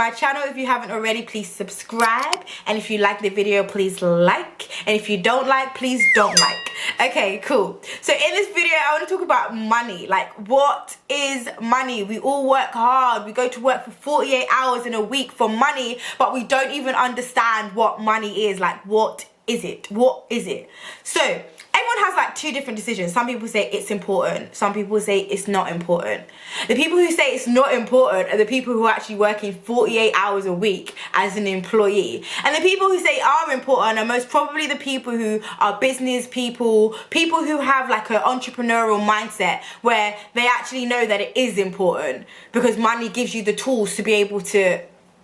my channel. If you haven't already, please subscribe, and if you like the video, please like, and if you don't like, please don't like. Okay, cool. So in this video I want to talk about money. Like, what is money? We all work hard, we go to work for 48 hours in a week for money, but we don't even understand what money is. Like, what is it? So everyone has like two different decisions. Some people say it's important, some people say it's not important. The people who say it's not important are the people who are actually working 48 hours a week as an employee, and the people who say are important are most probably the people who are business people who have like an entrepreneurial mindset where they actually know that it is important because money gives you the tools to be able to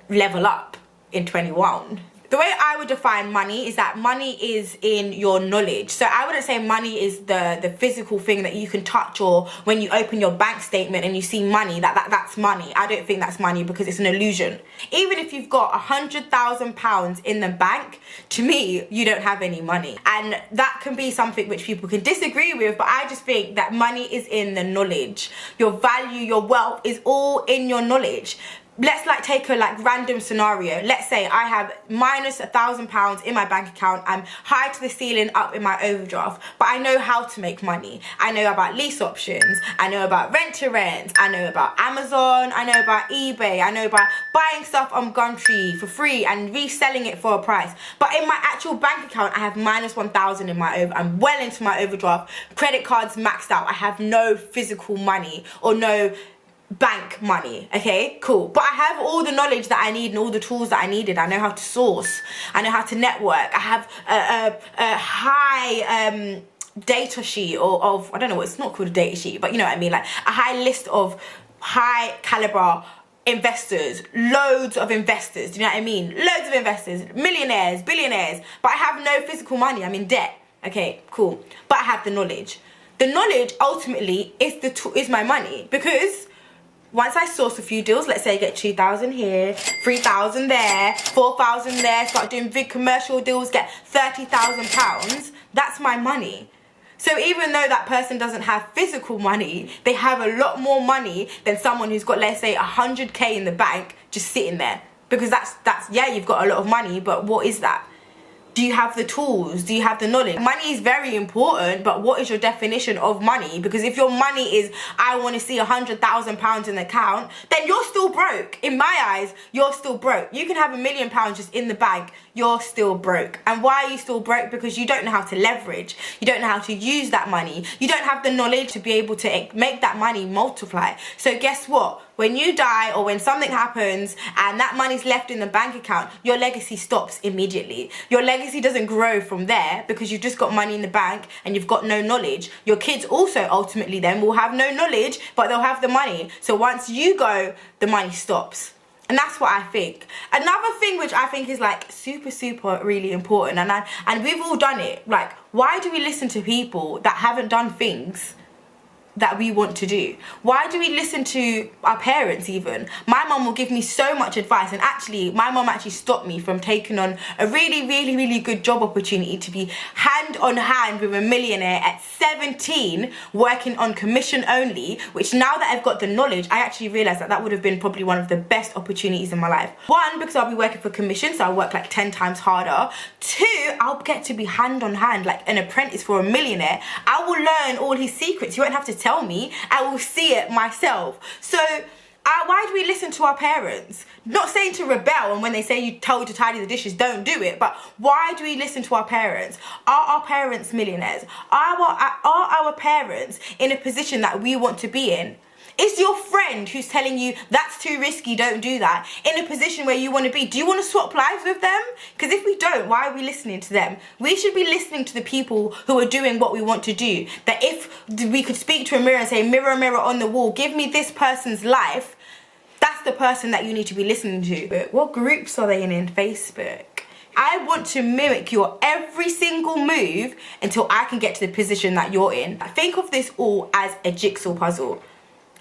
level up in 21. The way I would define money is that money is in your knowledge. So I wouldn't say money is the physical thing that you can touch, or when you open your bank statement and you see money, that's money. I don't think that's money because it's an illusion. Even if you've got £100,000 in the bank, to me, you don't have any money. And that can be something which people can disagree with, but I just think that money is in the knowledge. Your value, your wealth is all in your knowledge. Let's like take a like random scenario. Let's say I have minus £1,000 in my bank account. I'm high to the ceiling up in my overdraft, but I know how to make money. I know about lease options, I know about rent to rent, I know about Amazon, I know about eBay, I know about buying stuff on Gumtree for free and reselling it for a price. But in my actual bank account, I have minus 1,000 in my I'm well into my overdraft, credit cards maxed out, I have no physical money or no bank money. Okay, cool, but I have all the knowledge that I need and all the tools that I needed. I know how to source, I know how to network, I have a high data sheet of I don't know, it's not called a data sheet, but you know what I mean, like a high list of high caliber investors, loads of investors, do you know what I mean, loads of investors, millionaires, billionaires, but I have no physical money. I'm in debt. Okay, cool, but I have the knowledge. The knowledge ultimately is my money, because once I source a few deals, let's say I get 2,000 here, 3,000 there, 4,000 there, start doing big commercial deals, get £30,000, that's my money. So even though that person doesn't have physical money, they have a lot more money than someone who's got, let's say, 100k in the bank just sitting there. Because that's yeah, you've got a lot of money, but what is that? Do you have the tools? Do you have the knowledge? Money is very important, but what is your definition of money? Because if your money is, I want to see £100,000 in the account, then you're still broke. In my eyes, you're still broke. You can have £1 million just in the bank, you're still broke. And why are you still broke? Because you don't know how to leverage. You don't know how to use that money. You don't have the knowledge to be able to make that money multiply. So guess what? When you die or when something happens and that money's left in the bank account, your legacy stops immediately. Your legacy doesn't grow from there because you've just got money in the bank and you've got no knowledge. Your kids also ultimately then will have no knowledge, but they'll have the money. So once you go, the money stops. And that's what I think. Another thing which I think is like super really important, and we've all done it. Like, why do we listen to people that haven't done things that we want to do? Why do we listen to our parents even? My mum will give me so much advice, and actually my mum actually stopped me from taking on a really good job opportunity to be hand on hand with a millionaire at 17, working on commission only, which now that I've got the knowledge, I actually realised that would have been probably one of the best opportunities in my life. One, because I'll be working for commission, so I'll work like 10 times harder. Two, I'll get to be hand on hand like an apprentice for a millionaire. I will learn all his secrets. He won't have to tell me, I will see it myself. So why do we listen to our parents? Not saying to rebel, and when they say you told to tidy the dishes, don't do it, but why do we listen to our parents? Are our parents millionaires? Are our parents in a position that we want to be in? Is your friend who's telling you that's too risky, don't do that, in a position where you want to be? Do you want to swap lives with them? Because if we don't, why are we listening to them? We should be listening to the people who are doing what we want to do. That if we could speak to a mirror and say, mirror, mirror on the wall, give me this person's life, that's the person that you need to be listening to. What groups are they in Facebook? I want to mimic your every single move until I can get to the position that you're in. Think of this all as a jigsaw puzzle.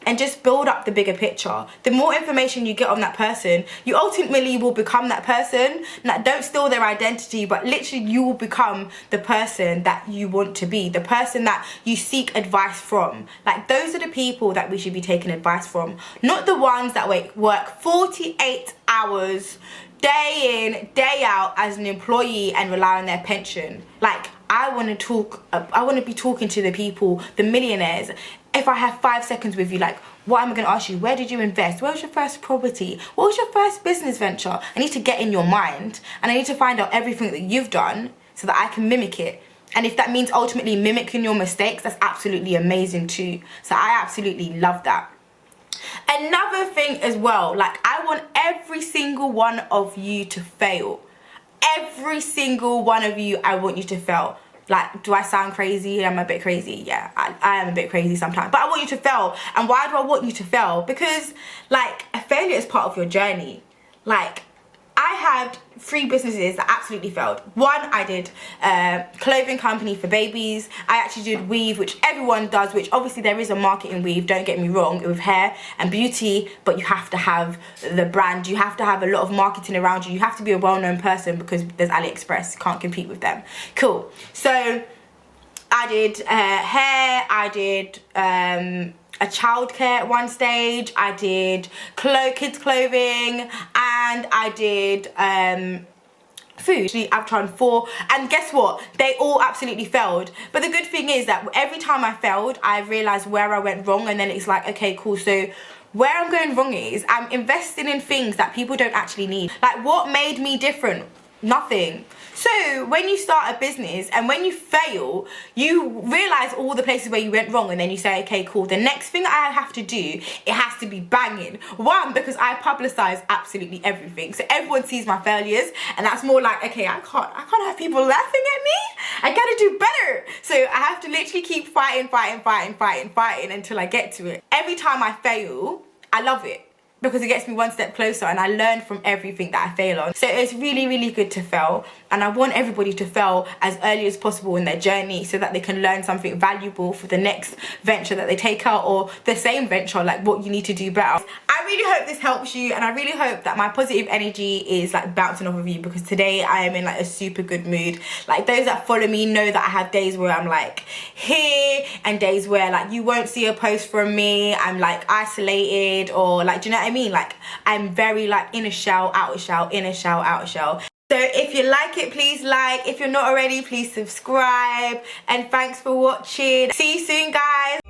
and just build up the bigger picture. The more information you get on that person, you ultimately will become that person. Now, don't steal their identity, but literally you will become the person that you want to be, the person that you seek advice from. Like, those are the people that we should be taking advice from, not the ones that work 48 hours day in, day out as an employee and rely on their pension. Like, I want to be talking to the people, the millionaires. If I have 5 seconds with you, like, what am I going to ask you? Where did you invest? Where was your first property? What was your first business venture? I need to get in your mind, and I need to find out everything that you've done so that I can mimic it. And if that means ultimately mimicking your mistakes, that's absolutely amazing too. So I absolutely love that. Another thing as well, like, I want every single one of you to fail. Every single one of you, I want you to fail. Like, do I sound crazy? I'm a bit crazy. Yeah, I am a bit crazy sometimes. But I want you to fail. And why do I want you to fail? Because, like, a failure is part of your journey. Like, I had 3 businesses that absolutely failed. One, I did a clothing company for babies. I actually did weave, which everyone does, which obviously there is a market in weave, don't get me wrong, with hair and beauty, but you have to have the brand. You have to have a lot of marketing around you. You have to be a well-known person because there's AliExpress, can't compete with them. Cool. So I did hair, I did a childcare at one stage, I did kids clothing, and I did food. Actually, I've tried 4, and guess what? They all absolutely failed. But the good thing is that every time I failed, I realized where I went wrong, and then it's like, okay, cool, so where I'm going wrong is I'm investing in things that people don't actually need. Like, what made me different? Nothing. So when you start a business and when you fail, you realize all the places where you went wrong, and then you say, okay, cool, the next thing I have to do, it has to be banging. One, because I publicize absolutely everything, so everyone sees my failures, and that's more like, okay, I can't have people laughing at me. I gotta do better. So I have to literally keep fighting until I get to it. Every time I fail, I love it, because it gets me one step closer, and I learn from everything that I fail on. So it's really, really good to fail, and I want everybody to fail as early as possible in their journey so that they can learn something valuable for the next venture that they take out, or the same venture, like what you need to do better. I really hope this helps you, and I really hope that my positive energy is like bouncing off of you, because today I am in like a super good mood. Like, those that follow me know that I have days where I'm like here, and days where like you won't see a post from me, I'm like isolated, or like, do you know what I mean? Like, I'm very like in a shell, out a shell, in a shell, out a shell. So if you like it, please like. If you're not already, please subscribe, and thanks for watching. See you soon, guys.